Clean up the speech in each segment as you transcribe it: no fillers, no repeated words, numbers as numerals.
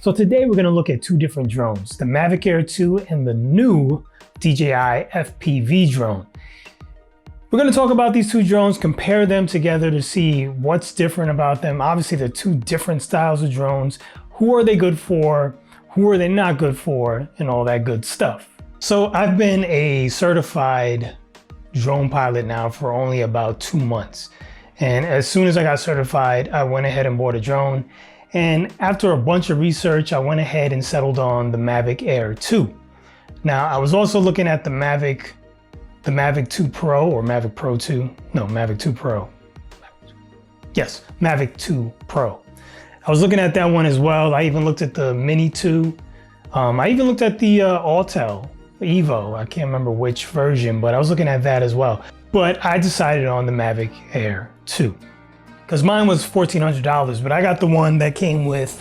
So today we're going to look at two different drones, the Mavic Air 2 and the new DJI FPV drone. We're going to talk about these two drones, compare them together to see what's different about them. Obviously, they're two different styles of drones. Who are they good for? Who are they not good for? And all that good stuff. So I've been a certified drone pilot now for only about 2 months. And as soon as I got certified, I went ahead and bought a drone. And after a bunch of research, I went ahead and settled on the Mavic Air 2. Now, I was also looking at the Mavic 2 Pro or Mavic Pro 2. No, Mavic 2 Pro. Yes, Mavic 2 Pro. I was looking at that one as well. I even looked at the Mini 2. I even looked at the Autel Evo. I can't remember which version, but I was looking at that as well. But I decided on the Mavic Air 2. Because mine was $1,400, but I got the one that came with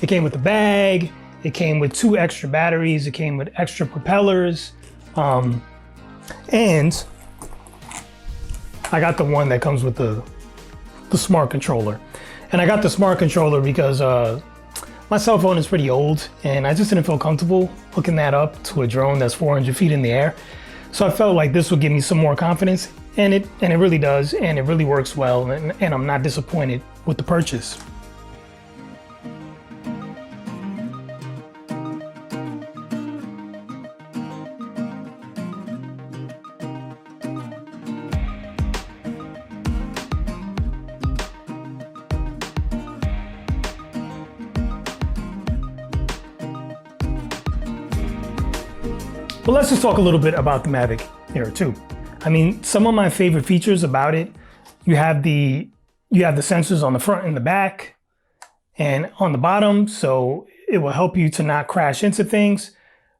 the bag, it came with 2 extra batteries, it came with extra propellers, and I got the one that comes with the smart controller. And I got the smart controller because my cell phone is pretty old, and I just didn't feel comfortable hooking that up to a drone that's 400 feet in the air. So I felt like this would give me some more confidence. And it really does, and it really works well, and I'm not disappointed with the purchase. But let's just talk a little bit about the Mavic Air 2. I mean, some of my favorite features about it, you have the sensors on the front and the back and on the bottom, so it will help you to not crash into things.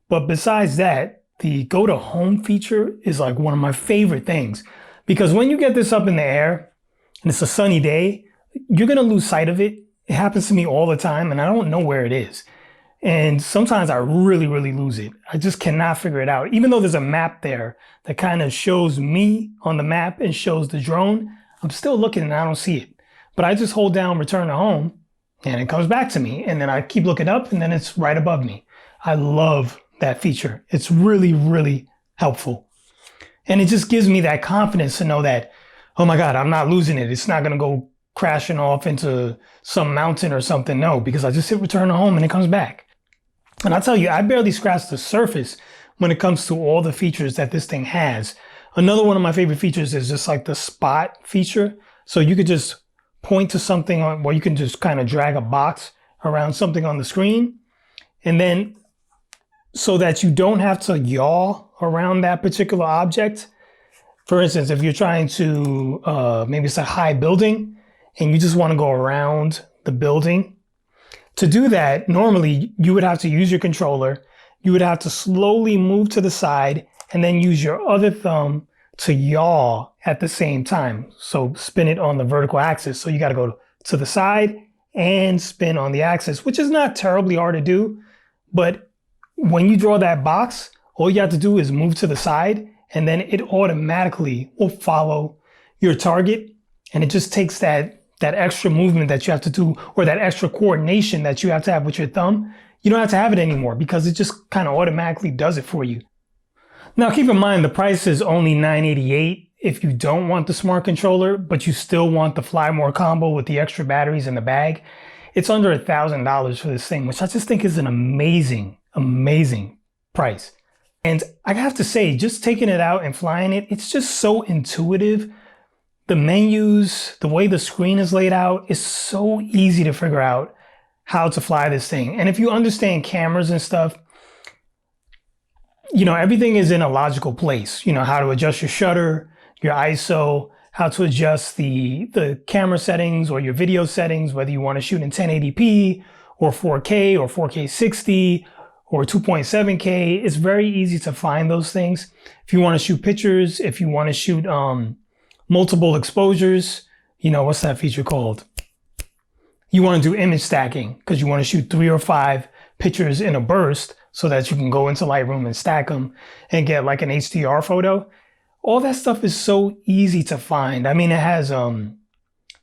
But besides that, the go to home feature is like one of my favorite things, because when you get this up in the air and it's a sunny day, you're gonna lose sight of it. It happens to me all the time and I don't know where it is. And sometimes I really lose it. I just cannot figure it out. Even though there's a map there that kind of shows me on the map and shows the drone, I'm still looking and I don't see it. But I just hold down return to home and it comes back to me. And then I keep looking up and then it's right above me. I love that feature. It's really helpful. And it just gives me that confidence to know that, oh my God, I'm not losing it. It's not gonna go crashing off into some mountain or something. No, because I just hit return to home and it comes back. And I'll tell you, I barely scratched the surface when it comes to all the features that this thing has. Another one of my favorite features is just like the spot feature. So you could just point to something on, well, you can just kind of drag a box around something on the screen. And then so that you don't have to yaw around that particular object. For instance, if you're trying to, maybe it's a high building and you just want to go around the building. To do that, normally you would have to use your controller, you would have to slowly move to the side and then use your other thumb to yaw at the same time. So spin it on the vertical axis. So you got to go to the side and spin on the axis, which is not terribly hard to do. But when you draw that box, all you have to do is move to the side and then it automatically will follow your target. And it just takes that extra movement that you have to do, or that extra coordination that you have to have with your thumb. You don't have to have it anymore because it just kind of automatically does it for you. Now keep in mind, the price is only $988 if you don't want the smart controller, but you still want the Fly More combo with the extra batteries in the bag. It's under $1,000 for this thing, which I just think is an amazing price. And I have to say, just taking it out and flying it, it's just so intuitive. The menus, the way the screen is laid out is so easy to figure out how to fly this thing. And if you understand cameras and stuff, you know, everything is in a logical place. You know, how to adjust your shutter, your ISO, how to adjust the camera settings or your video settings, whether you want to shoot in 1080p or 4K or 4K 60 or 2.7K. It's very easy to find those things. If you want to shoot pictures, if you want to shoot, multiple exposures, you know, what's that feature called? You want to do image stacking because you want to shoot 3 or 5 pictures in a burst so that you can go into Lightroom and stack them and get like an HDR photo. All that stuff is so easy to find. I mean, it has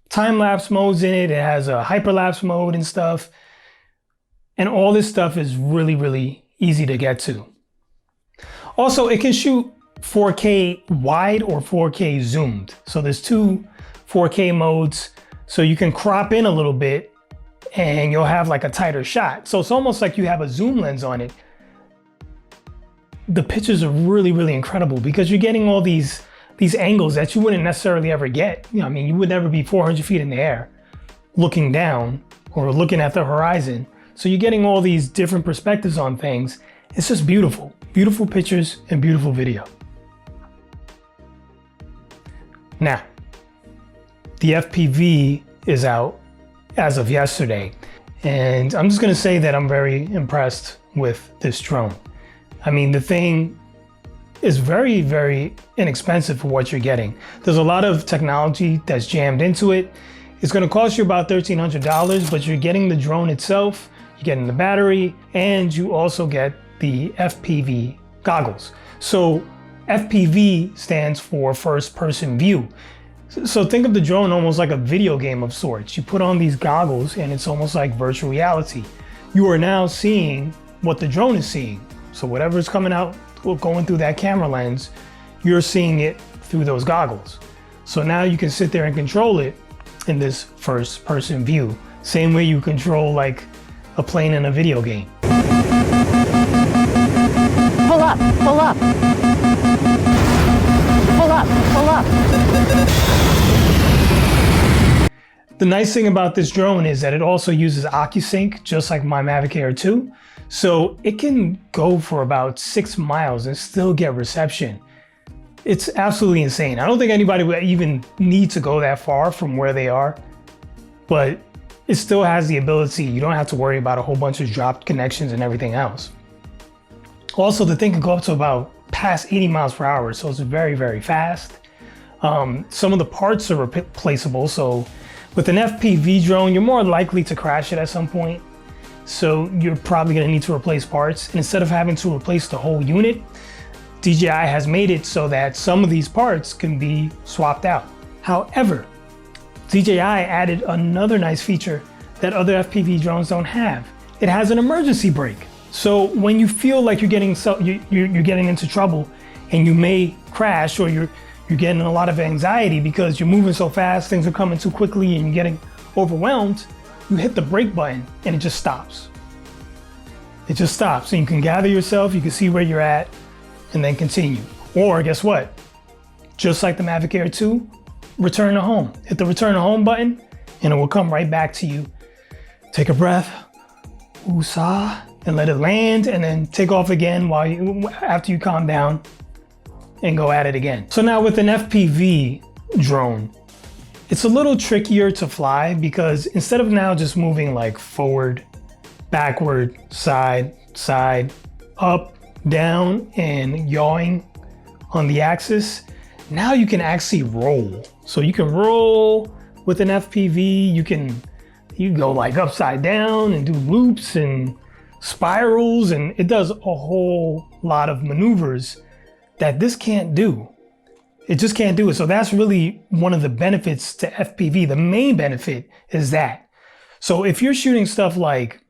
time-lapse modes in it. It has a hyperlapse mode and stuff. And all this stuff is really, really easy to get to. Also, it can shoot 4K wide or 4K zoomed. So there's two 4K modes. So you can crop in a little bit and you'll have like a tighter shot. So it's almost like you have a zoom lens on it. The pictures are really, really incredible because you're getting all these angles that you wouldn't necessarily ever get. You know, I mean, you would never be 400 feet in the air looking down or looking at the horizon. So you're getting all these different perspectives on things. It's just beautiful. Beautiful pictures and beautiful video. Now, the FPV is out as of yesterday, and I'm just gonna say that I'm very impressed with this drone. I mean, the thing is very, very inexpensive for what you're getting. There's a lot of technology that's jammed into it. It's gonna cost you about $1,300, but you're getting the drone itself, you're getting the battery, and you also get the FPV goggles. So FPV stands for first person view. So think of the drone almost like a video game of sorts. You put on these goggles and it's almost like virtual reality. You are now seeing what the drone is seeing. So whatever's coming out, going through that camera lens, you're seeing it through those goggles. So now you can sit there and control it in this first person view. Same way you control like a plane in a video game. Pull up, pull up. Pull up, pull up. The nice thing about this drone is that it also uses OcuSync, just like my Mavic Air 2. So it can go for about 6 miles and still get reception. It's absolutely insane. I don't think anybody would even need to go that far from where they are, but it still has the ability. You don't have to worry about a whole bunch of dropped connections and everything else. Also, the thing can go up to about past 80 miles per hour, so it's very, very fast. Some of the parts are replaceable, so with an FPV drone, you're more likely to crash it at some point. So you're probably gonna need to replace parts. And instead of having to replace the whole unit, DJI has made it so that some of these parts can be swapped out. However, DJI added another nice feature that other FPV drones don't have. It has an emergency brake. So when you feel like you're getting into trouble and you may crash, or you're getting a lot of anxiety because you're moving so fast, things are coming too quickly and you're getting overwhelmed, you hit the brake button and it just stops. It just stops, and you can gather yourself, you can see where you're at, and then continue. Or guess what? Just like the Mavic Air 2, return to home. Hit the return to home button and it will come right back to you. Take a breath, woosah, and let it land, and then take off again after you calm down and go at it again. So now with an FPV drone, it's a little trickier to fly because instead of now just moving like forward, backward, side, up, down, and yawing on the axis, now you can actually roll. So you can roll with an FPV, you can go like upside down and do loops and spirals, and it does a whole lot of maneuvers that this can't do. It just can't do it. So that's really one of the benefits to FPV. The main benefit is that. So if you're shooting stuff like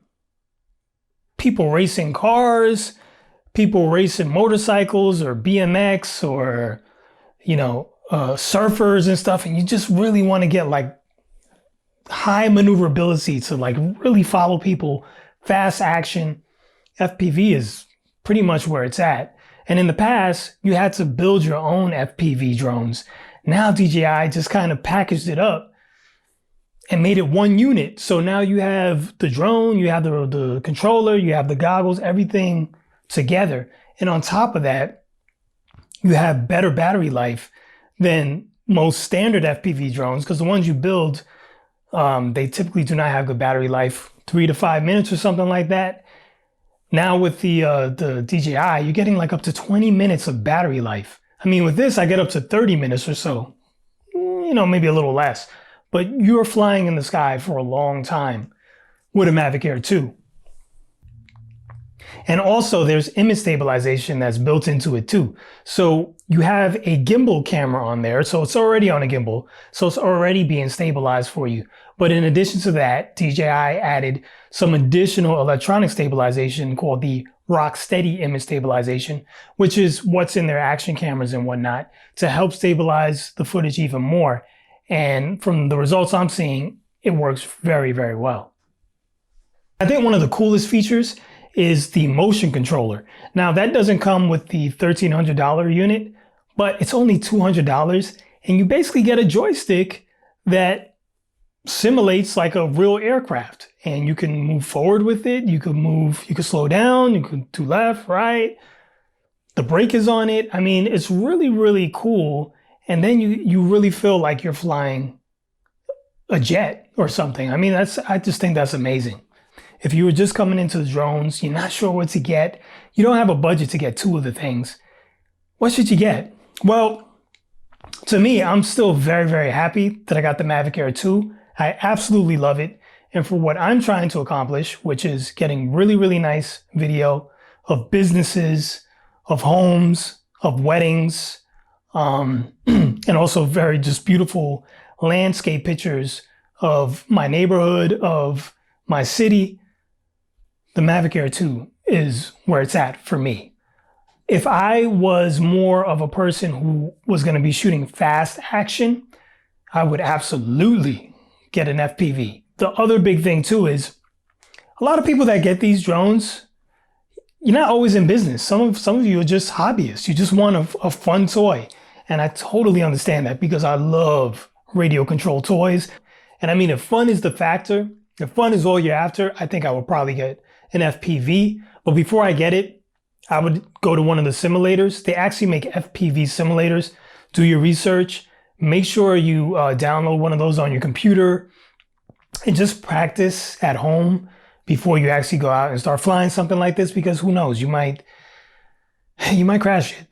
people racing cars, people racing motorcycles or BMX, or, surfers and stuff, and you just really want to get like high maneuverability to like really follow people, fast action, FPV is pretty much where it's at. And in the past, you had to build your own FPV drones. Now DJI just kind of packaged it up and made it one unit. So now you have the drone, you have the controller, you have the goggles, everything together. And on top of that, you have better battery life than most standard FPV drones, because the ones you build, they typically do not have good battery life, 3 to 5 minutes or something like that. Now with the DJI, you're getting like up to 20 minutes of battery life. I mean, with this, I get up to 30 minutes or so, maybe a little less, but you're flying in the sky for a long time with a Mavic Air 2. And also there's image stabilization that's built into it too. So you have a gimbal camera on there. So it's already on a gimbal. So it's already being stabilized for you. But in addition to that, DJI added some additional electronic stabilization called the rock steady image stabilization, which is what's in their action cameras and whatnot to help stabilize the footage even more. And from the results I'm seeing, it works very, very well. I think one of the coolest features is the motion controller. Now that doesn't come with the $1,300 unit, but it's only $200 and you basically get a joystick that simulates like a real aircraft, and you can move forward with it. You can slow down, you can do left, right. The brake is on it. I mean, it's really, really cool. And then you really feel like you're flying a jet or something. I mean, I just think that's amazing. If you were just coming into the drones, you're not sure what to get, you don't have a budget to get two of the things, what should you get? Well, to me, I'm still very, very happy that I got the Mavic Air 2. I absolutely love it. And for what I'm trying to accomplish, which is getting really, really nice video of businesses, of homes, of weddings, and also very just beautiful landscape pictures of my neighborhood, of my city, the Mavic Air 2 is where it's at for me. If I was more of a person who was going to be shooting fast action, I would absolutely get an FPV. The other big thing too is a lot of people that get these drones, you're not always in business. Some of you are just hobbyists. You just want a fun toy. And I totally understand that because I love radio control toys. And I mean, if fun is the factor, if fun is all you're after, I think I would probably get an FPV. But before I get it, I would go to one of the simulators. They actually make FPV simulators. Do your research. Make sure you download one of those on your computer and just practice at home before you actually go out and start flying something like this, because who knows, you might crash it.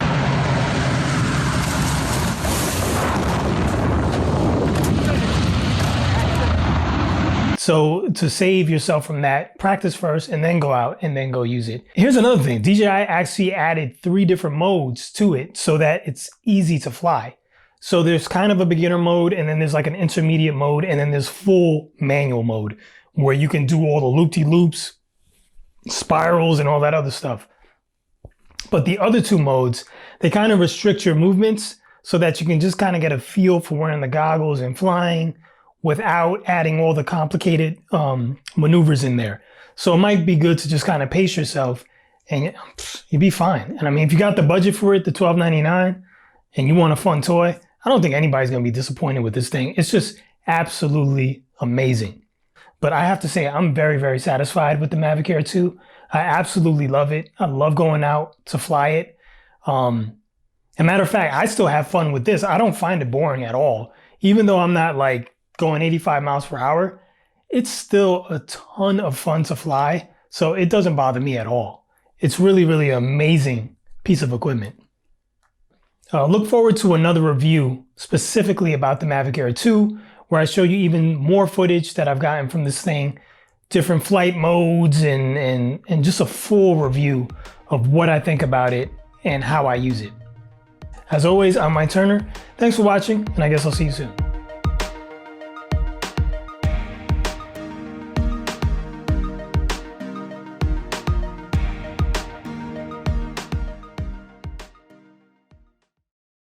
So to save yourself from that, practice first and then go out and then go use it. Here's another thing. DJI actually added 3 different modes to it so that it's easy to fly. So there's kind of a beginner mode, and then there's like an intermediate mode, and then there's full manual mode where you can do all the loop-de-loops, spirals, and all that other stuff. But the other 2 modes, they kind of restrict your movements so that you can just kind of get a feel for wearing the goggles and flying without adding all the complicated maneuvers in there. So it might be good to just kind of pace yourself and you'll be fine. And I mean, if you got the budget for it, the $12.99, and you want a fun toy, I don't think anybody's going to be disappointed with this thing. It's just absolutely amazing. But I have to say, I'm very, very satisfied with the Mavic Air 2. I absolutely love it. I love going out to fly it. As a matter of fact, I still have fun with this. I don't find it boring at all. Even though I'm not like going 85 miles per hour, it's still a ton of fun to fly. So it doesn't bother me at all. It's really, really amazing piece of equipment. Look forward to another review specifically about the Mavic Air 2, where I show you even more footage that I've gotten from this thing, different flight modes, and just a full review of what I think about it and how I use it. As always, I'm Mike Turner. Thanks for watching, and I guess I'll see you soon.